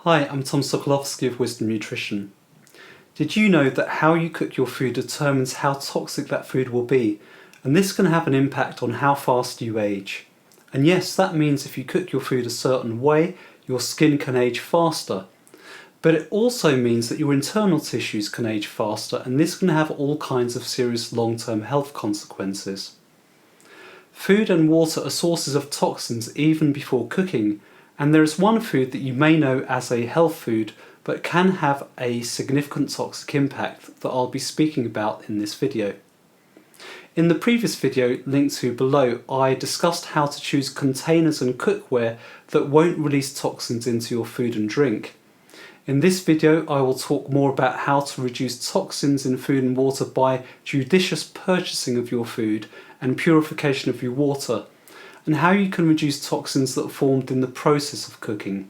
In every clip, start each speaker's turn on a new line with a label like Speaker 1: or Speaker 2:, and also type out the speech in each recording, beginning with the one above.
Speaker 1: Hi, I'm Tom Sokolowski of Wisdom Nutrition. Did you know that how you cook your food determines how toxic that food will be? And this can have an impact on how fast you age. And yes, that means if you cook your food a certain way, your skin can age faster. But it also means that your internal tissues can age faster, and this can have all kinds of serious long-term health consequences. Food and water are sources of toxins even before cooking, and there is one food that you may know as a health food but can have a significant toxic impact that I'll be speaking about in this video. In the previous video, linked to below, I discussed how to choose containers and cookware that won't release toxins into your food and drink. In this video, I will talk more about how to reduce toxins in food and water by judicious purchasing of your food and purification of your water, and how you can reduce toxins that are formed in the process of cooking.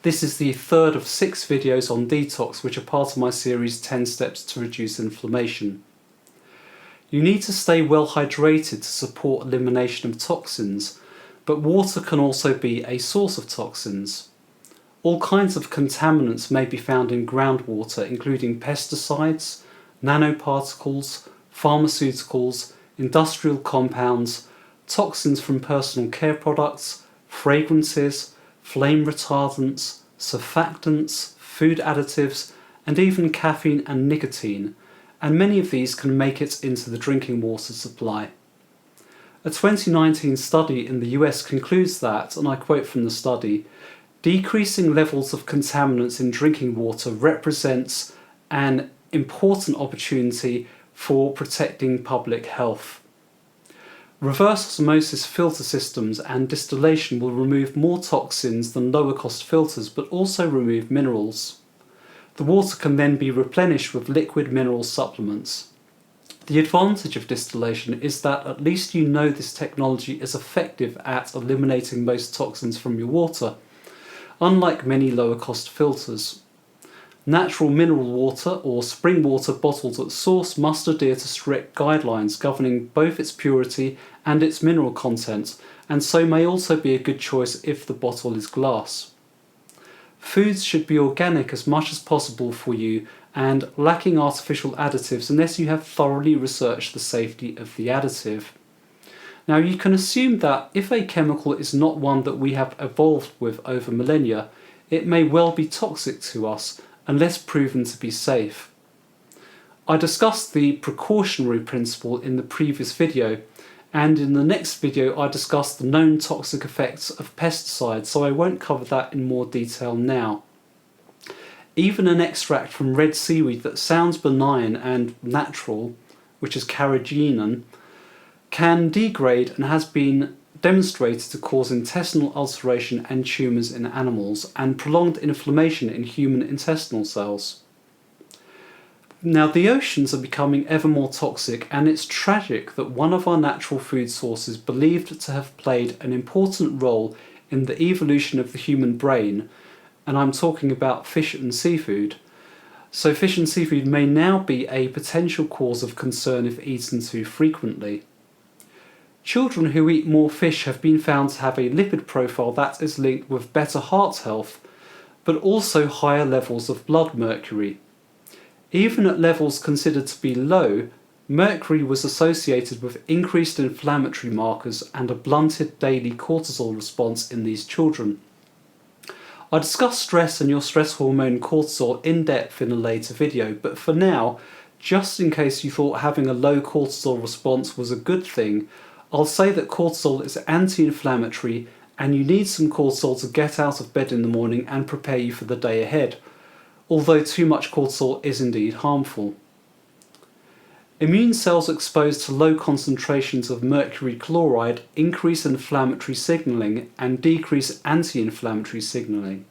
Speaker 1: This is the third of 6 videos on detox, which are part of my series 10 Steps to Reduce Inflammation. You need to stay well hydrated to support elimination of toxins, but water can also be a source of toxins. All kinds of contaminants may be found in groundwater, including pesticides, nanoparticles, pharmaceuticals, industrial compounds, toxins from personal care products, fragrances, flame retardants, surfactants, food additives, and even caffeine and nicotine, and many of these can make it into the drinking water supply. A 2019 study in the US concludes that, and I quote from the study, decreasing levels of contaminants in drinking water represents an important opportunity for protecting public health. Reverse osmosis filter systems and distillation will remove more toxins than lower cost filters, but also remove minerals. The water can then be replenished with liquid mineral supplements. The advantage of distillation is that at least you know this technology is effective at eliminating most toxins from your water, unlike many lower cost filters. Natural mineral water or spring water bottled at source must adhere to strict guidelines governing both its purity and its mineral content, and so may also be a good choice if the bottle is glass. Foods should be organic as much as possible for you and lacking artificial additives unless you have thoroughly researched the safety of the additive. Now, you can assume that if a chemical is not one that we have evolved with over millennia, it may well be toxic to us unless proven to be safe. I discussed the precautionary principle in the previous video, and in the next video I discussed the known toxic effects of pesticides, so I won't cover that in more detail now. Even an extract from red seaweed that sounds benign and natural, which is carrageenan, can degrade and has been demonstrated to cause intestinal ulceration and tumours in animals and prolonged inflammation in human intestinal cells. Now, the oceans are becoming ever more toxic, and it's tragic that one of our natural food sources believed to have played an important role in the evolution of the human brain, and I'm talking about fish and seafood. So fish and seafood may now be a potential cause of concern if eaten too frequently. Children who eat more fish have been found to have a lipid profile that is linked with better heart health, but also higher levels of blood mercury. Even at levels considered to be low, mercury was associated with increased inflammatory markers and a blunted daily cortisol response in these children. I discuss stress and your stress hormone cortisol in depth in a later video, but for now, just in case you thought having a low cortisol response was a good thing, I'll say that cortisol is anti-inflammatory and you need some cortisol to get out of bed in the morning and prepare you for the day ahead, although too much cortisol is indeed harmful. Immune cells exposed to low concentrations of mercury chloride increase inflammatory signalling and decrease anti-inflammatory signalling,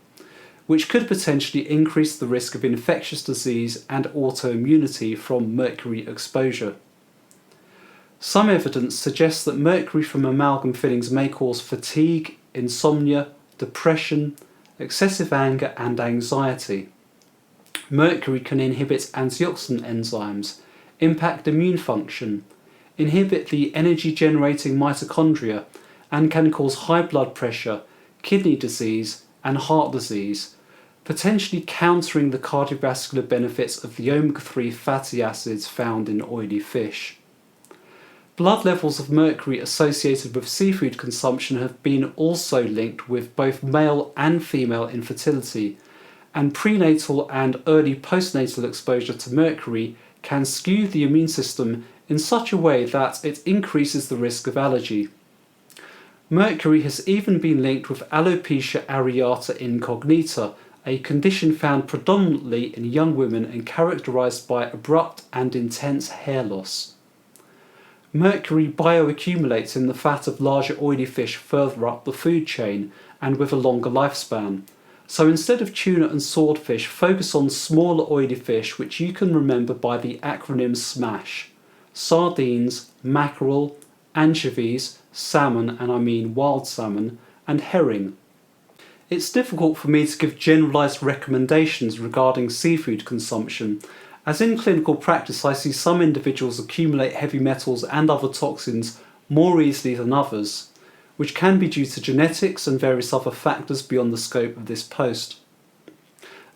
Speaker 1: which could potentially increase the risk of infectious disease and autoimmunity from mercury exposure. Some evidence suggests that mercury from amalgam fillings may cause fatigue, insomnia, depression, excessive anger and anxiety. Mercury can inhibit antioxidant enzymes, impact immune function, inhibit the energy-generating mitochondria, and can cause high blood pressure, kidney disease and heart disease, potentially countering the cardiovascular benefits of the omega-3 fatty acids found in oily fish. Blood levels of mercury associated with seafood consumption have been also linked with both male and female infertility, and prenatal and early postnatal exposure to mercury can skew the immune system in such a way that it increases the risk of allergy. Mercury has even been linked with alopecia areata incognita, a condition found predominantly in young women and characterized by abrupt and intense hair loss. Mercury bioaccumulates in the fat of larger oily fish further up the food chain and with a longer lifespan. So instead of tuna and swordfish, focus on smaller oily fish, which you can remember by the acronym SMASH: sardines, mackerel, anchovies, salmon, and I mean wild salmon, and herring. It's difficult for me to give generalised recommendations regarding seafood consumption, as in clinical practice I see some individuals accumulate heavy metals and other toxins more easily than others, which can be due to genetics and various other factors beyond the scope of this post.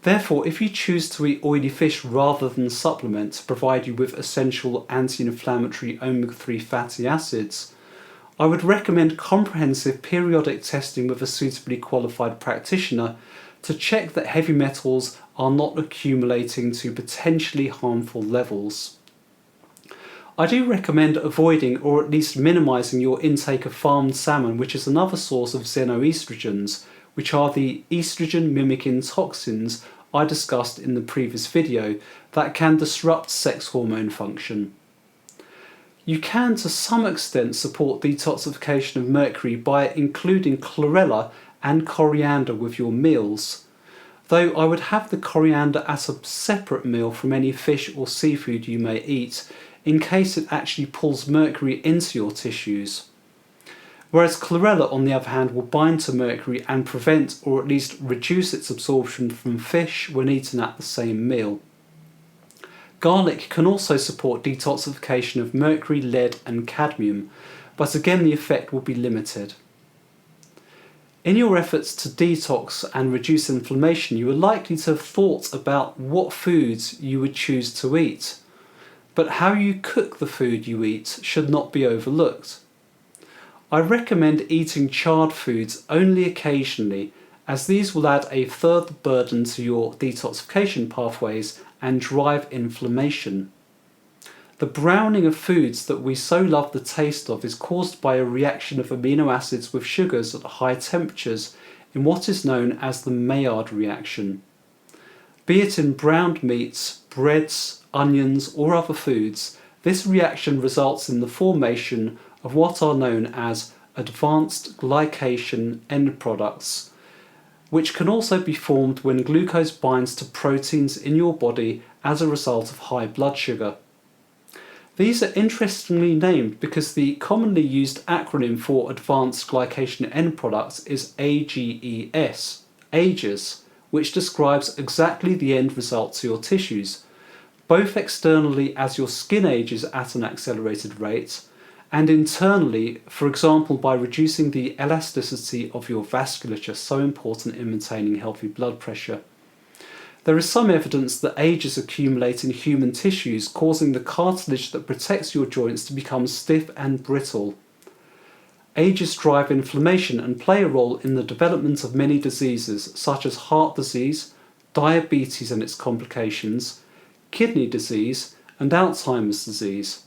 Speaker 1: Therefore, if you choose to eat oily fish rather than supplement to provide you with essential anti-inflammatory omega-3 fatty acids, I would recommend comprehensive periodic testing with a suitably qualified practitioner to check that heavy metals are not accumulating to potentially harmful levels. I do recommend avoiding or at least minimising your intake of farmed salmon, which is another source of xenoestrogens, which are the estrogen mimicking toxins I discussed in the previous video that can disrupt sex hormone function. You can to some extent support detoxification of mercury by including chlorella and coriander with your meals, though I would have the coriander as a separate meal from any fish or seafood you may eat, in case it actually pulls mercury into your tissues. Whereas chlorella, on the other hand, will bind to mercury and prevent or at least reduce its absorption from fish when eaten at the same meal. Garlic can also support detoxification of mercury, lead and cadmium, but again the effect will be limited. In your efforts to detox and reduce inflammation, you are likely to have thought about what foods you would choose to eat, but how you cook the food you eat should not be overlooked. I recommend eating charred foods only occasionally, as these will add a further burden to your detoxification pathways and drive inflammation. The browning of foods that we so love the taste of is caused by a reaction of amino acids with sugars at high temperatures in what is known as the Maillard reaction. Be it in browned meats, breads, onions or other foods, this reaction results in the formation of what are known as advanced glycation end products, which can also be formed when glucose binds to proteins in your body as a result of high blood sugar. These are interestingly named because the commonly used acronym for advanced glycation end products is AGES, AGES, which describes exactly the end result to your tissues, both externally as your skin ages at an accelerated rate, and internally, for example, by reducing the elasticity of your vasculature, so important in maintaining healthy blood pressure. There is some evidence that AGEs accumulate in human tissues, causing the cartilage that protects your joints to become stiff and brittle. AGEs drive inflammation and play a role in the development of many diseases, such as heart disease, diabetes and its complications, kidney disease, and Alzheimer's disease,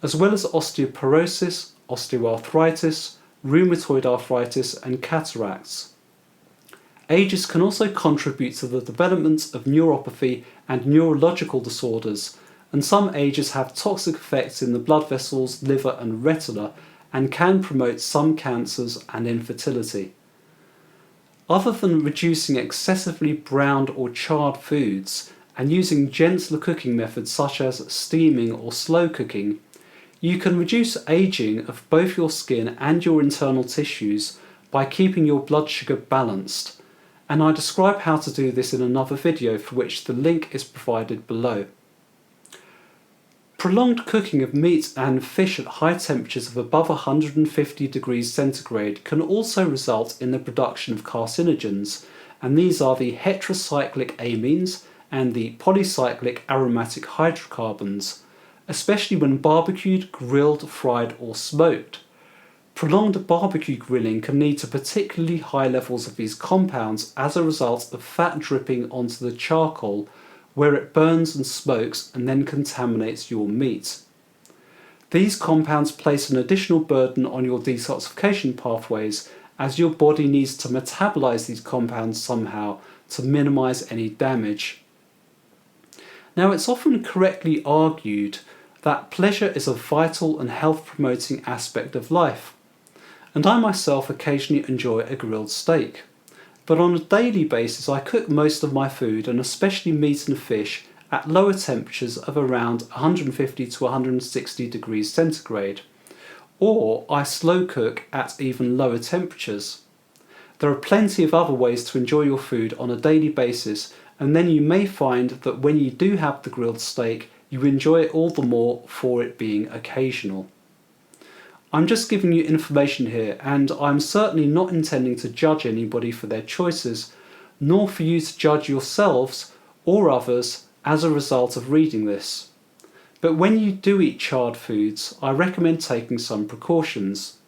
Speaker 1: as well as osteoporosis, osteoarthritis, rheumatoid arthritis, and cataracts. AGEs can also contribute to the development of neuropathy and neurological disorders, and some AGEs have toxic effects in the blood vessels, liver, and retina, and can promote some cancers and infertility. Other than reducing excessively browned or charred foods, and using gentler cooking methods such as steaming or slow cooking, you can reduce aging of both your skin and your internal tissues by keeping your blood sugar balanced, and I describe how to do this in another video for which the link is provided below. Prolonged cooking of meat and fish at high temperatures of above 150 degrees centigrade can also result in the production of carcinogens, and these are the heterocyclic amines and the polycyclic aromatic hydrocarbons, especially when barbecued, grilled, fried or smoked. Prolonged barbecue grilling can lead to particularly high levels of these compounds as a result of fat dripping onto the charcoal, where it burns and smokes and then contaminates your meat. These compounds place an additional burden on your detoxification pathways, as your body needs to metabolize these compounds somehow to minimize any damage. Now, it's often correctly argued that pleasure is a vital and health-promoting aspect of life, and I myself occasionally enjoy a grilled steak. But on a daily basis I cook most of my food, and especially meat and fish, at lower temperatures of around 150 to 160 degrees centigrade, or I slow cook at even lower temperatures. There are plenty of other ways to enjoy your food on a daily basis, and then you may find that when you do have the grilled steak, you enjoy it all the more for it being occasional. I'm just giving you information here, and I'm certainly not intending to judge anybody for their choices, nor for you to judge yourselves or others as a result of reading this. But when you do eat charred foods, I recommend taking some precautions.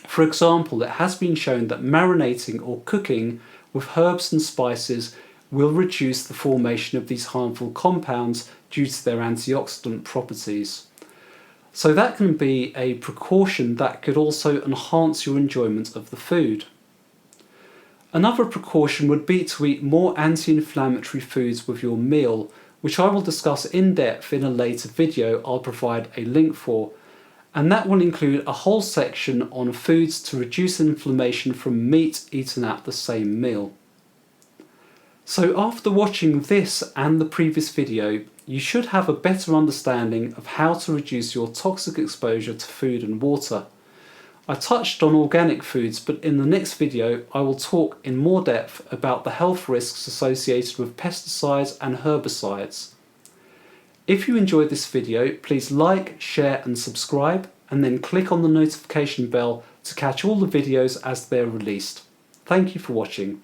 Speaker 1: For example, it has been shown that marinating or cooking with herbs and spices will reduce the formation of these harmful compounds due to their antioxidant properties. So that can be a precaution that could also enhance your enjoyment of the food. Another precaution would be to eat more anti-inflammatory foods with your meal, which I will discuss in depth in a later video I'll provide a link for, and that will include a whole section on foods to reduce inflammation from meat eaten at the same meal. So after watching this and the previous video, you should have a better understanding of how to reduce your toxic exposure to food and water. I touched on organic foods, but in the next video I will talk in more depth about the health risks associated with pesticides and herbicides. If you enjoyed this video, please like, share and subscribe, and then click on the notification bell to catch all the videos as they're released. Thank you for watching.